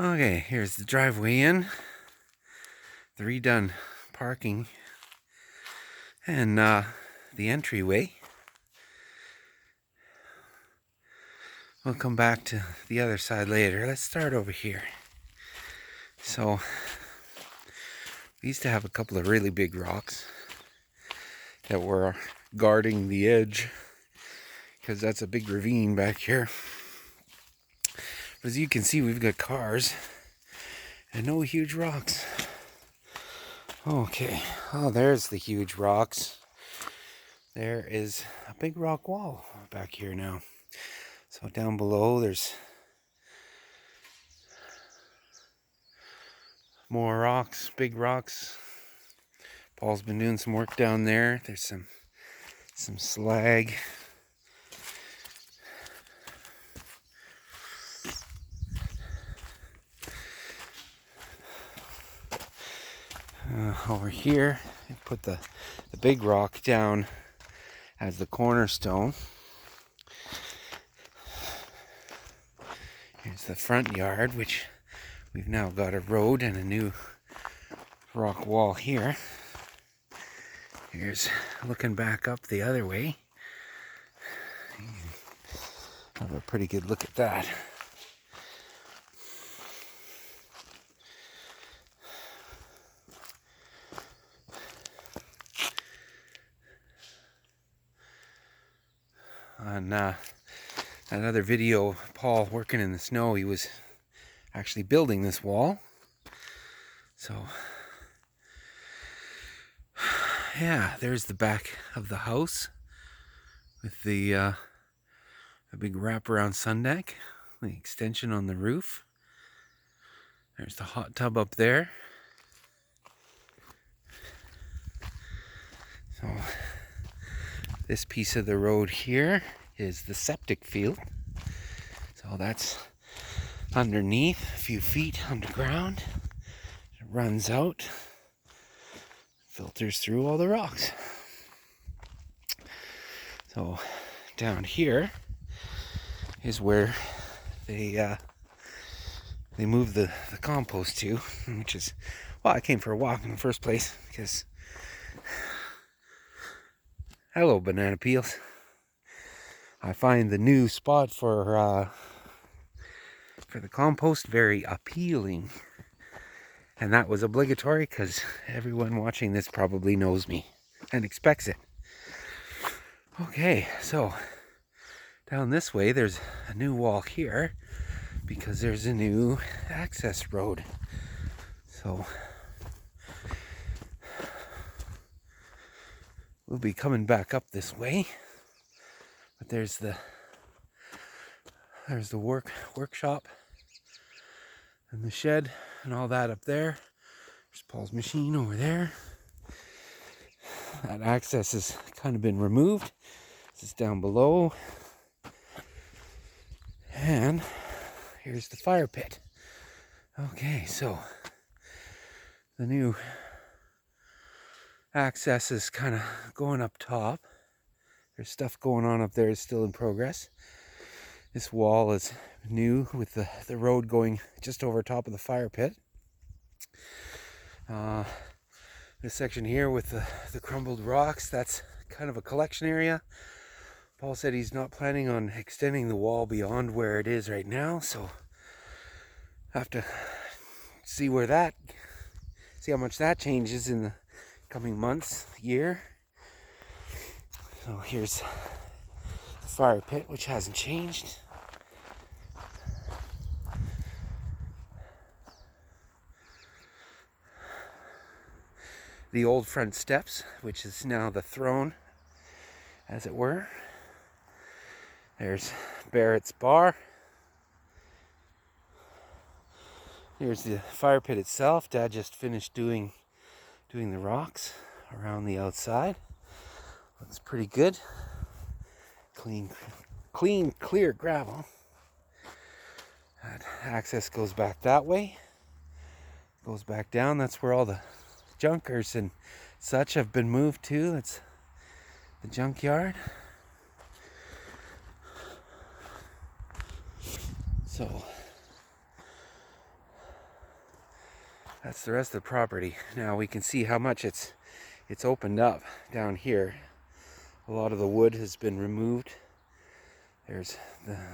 Okay, here's the driveway in, the redone parking, and the entryway. We'll come back to the other side later. Let's start over here. So, we used to have a couple of really big rocks that were guarding the edge, because that's a big ravine back here. But as you can see, we've got cars and no huge rocks. Okay, oh, there's the huge rocks. There is a big rock wall back here now. So down below there's more rocks, big rocks. Paul's been doing some work down there. There's some slag. Over here, I put the big rock down as the cornerstone. Here's the front yard, which we've now got a road and a new rock wall here. Here's looking back up the other way. You can have a pretty good look at that. On another video, Paul working in the snow, he was actually building this wall. So, yeah, there's the back of the house with the big wraparound sun deck, the extension on the roof. There's the hot tub up there. So, this piece of the road here is the septic field. So that's underneath, a few feet underground. It runs out, filters through all the rocks. So down here is where they move the compost to, which is, well, I came for a walk in the first place because, hello banana peels. I find the new spot for the compost very appealing. And that was obligatory because everyone watching this probably knows me and expects it. Okay, so down this way there's a new wall here because there's a new access road. So we'll be coming back up this way. But there's the workshop and the shed and all that up there. There's Paul's machine over there. That access has kind of been removed. This is down below. And here's the fire pit. Okay, so the new access is kind of going up top. There's stuff going on up there, it's still in progress. This wall is new with the road going just over top of the fire pit. This section here with the crumbled rocks, that's kind of a collection area. Paul said he's not planning on extending the wall beyond where it is right now, so I have to see how much that changes in the coming months, year. So here's the fire pit, which hasn't changed. The old front steps, which is now the throne, as it were. There's Barrett's bar. Here's the fire pit itself. Dad just finished doing the rocks around the outside. Looks pretty good. Clean, clear gravel. That access goes back that way. Goes back down. That's where all the junkers and such have been moved to. It's the junkyard. So That's the rest of the property. Now we can see how much it's opened up down here. A lot of the wood has been removed. There's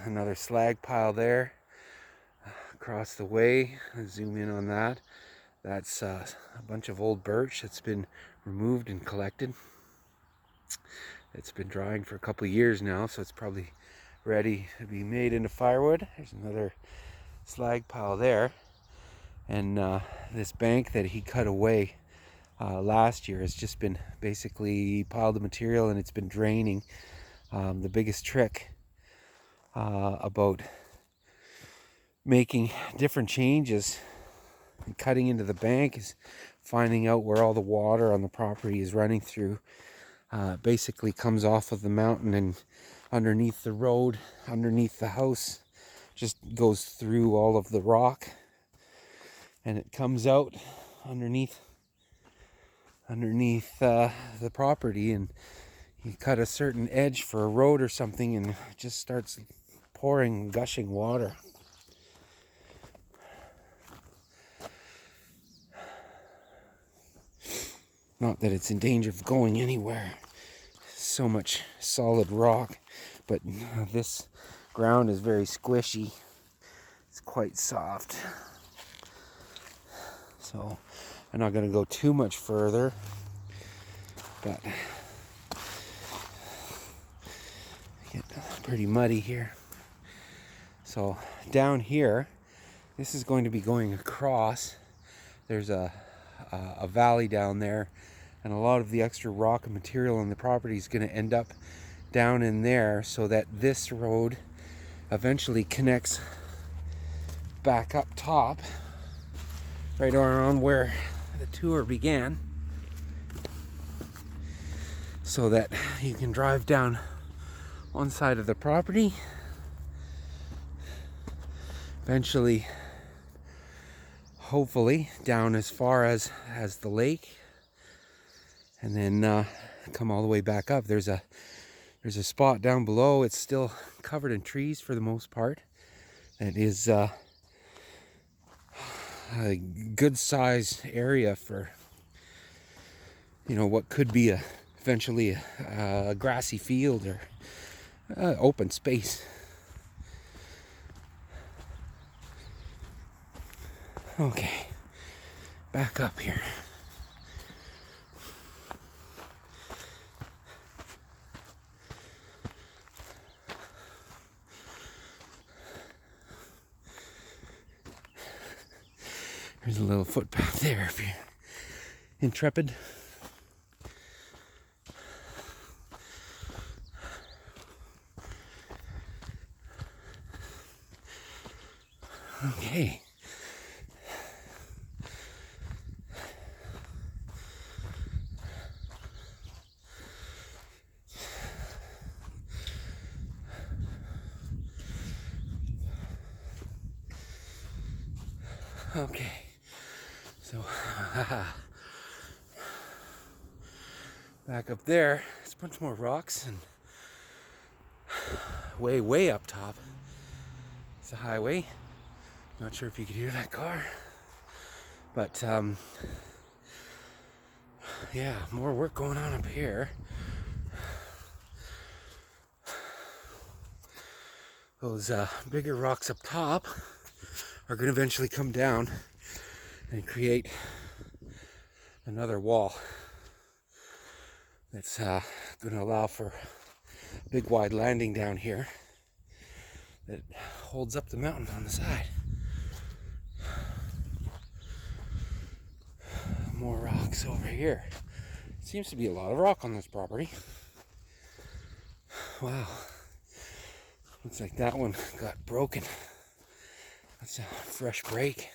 another slag pile there. Across the way, zoom in on that. That's a bunch of old birch that's been removed and collected. It's been drying for a couple of years now, so it's probably ready to be made into firewood. There's another slag pile there. And this bank that he cut away last year has just been basically piled of material, and it's been draining. The biggest trick about making different changes and cutting into the bank is finding out where all the water on the property is running through. Basically comes off of the mountain and underneath the road, underneath the house, just goes through all of the rock, and it comes out underneath the property. And you cut a certain edge for a road or something, and it just starts pouring, gushing water. Not that it's in danger of going anywhere. So much solid rock, but this ground is very squishy. It's quite soft. So I'm not going to go too much further, but get pretty muddy here. So down here, this is going to be going across. There's a valley down there, and a lot of the extra rock and material on the property is going to end up down in there, so that this road eventually connects back up top, right around where the tour began, so that you can drive down one side of the property, eventually, hopefully, down as far as the lake, and then come all the way back up. There's a spot down below. It's still covered in trees for the most part. It is a good size area for, you know, what could be eventually a grassy field or open space. Okay, back up here. There's a little footpath there if you're intrepid. Okay. Okay. So, back up there, there's a bunch more rocks, and way up top, it's a highway. Not sure if you could hear that car, but yeah, more work going on up here. Those bigger rocks up top are going to eventually come down and create another wall that's going to allow for a big wide landing down here that holds up the mountain on the side. More rocks over here. Seems to be a lot of rock on this property. Wow. Looks like that one got broken. That's a fresh break.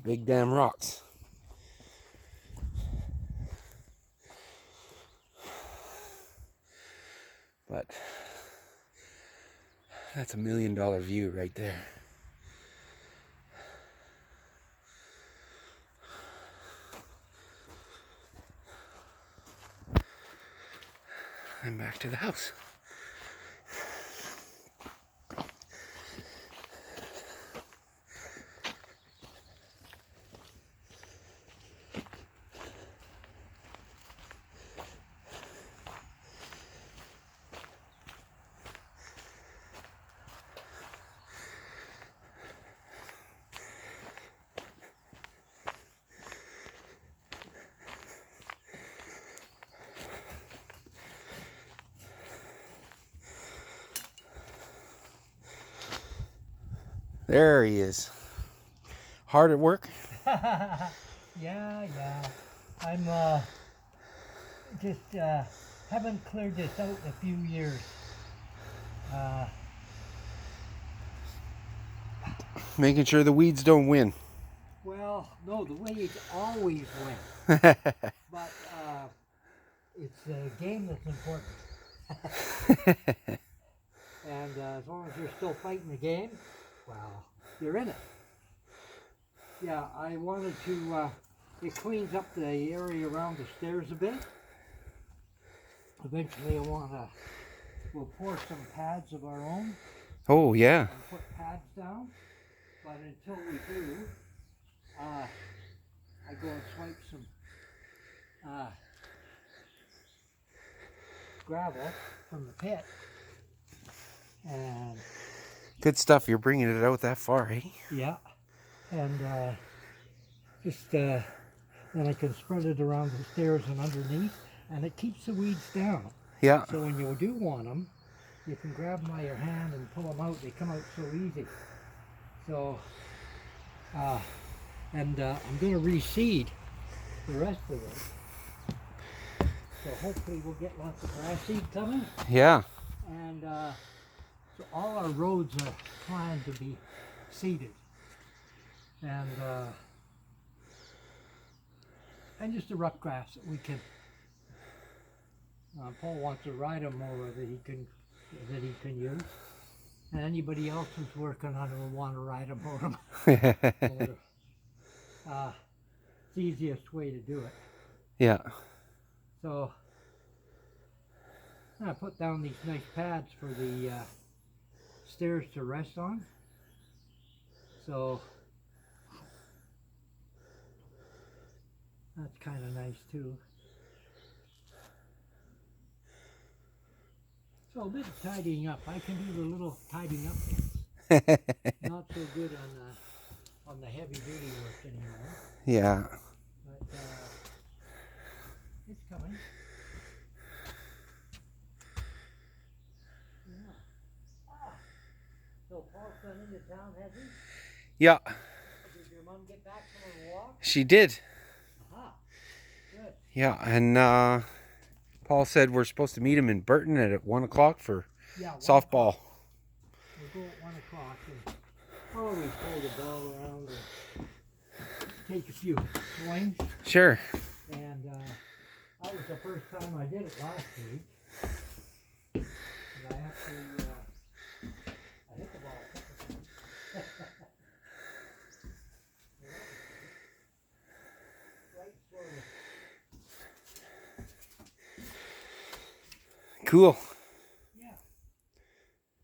Big damn rocks. But that's $1 million view right there. And back to the house. There he is. Hard at work? Yeah. I'm just haven't cleared this out in a few years. Making sure the weeds don't win. Well, no, the weeds always win. But it's a game that's important. And as long as you're still fighting the game, well, you're in it. Yeah, I wanted to, it cleans up the area around the stairs a bit. Eventually we'll pour some pads of our own. Oh, yeah. And put pads down. But until we do, I go and swipe some gravel from the pit. And good stuff. You're bringing it out that far, eh? yeah. And just then I can spread it around the stairs and underneath, and it keeps the weeds down. Yeah. So when you do want them, you can grab them by your hand and pull them out. They come out so easy. So, I'm going to reseed the rest of it. So hopefully we'll get lots of grass seed coming. Yeah. And so all our roads are planned to be seeded. And just a rough grass that we can. Paul wants a rider mower that he can use. And anybody else who's working on it will want to ride a mower. It's the easiest way to do it. Yeah. So I put down these nice pads for the stairs to rest on. So that's kind of nice too. So a bit of tidying up. I can do the little tidying up things. Not so good on the heavy duty work anymore. Yeah. But it's coming. Yeah. So Paul's gone into town, has he? Yeah. Did your mom get back from her walk? She did. Aha. Good. Yeah, and Paul said we're supposed to meet him in Burton at 1 o'clock for softball. We'll go at 1 o'clock and always throw the ball around and take a few swings. Sure. And that was the first time I did it last week. And I actually I hit the ball a couple times. Right, so Cool.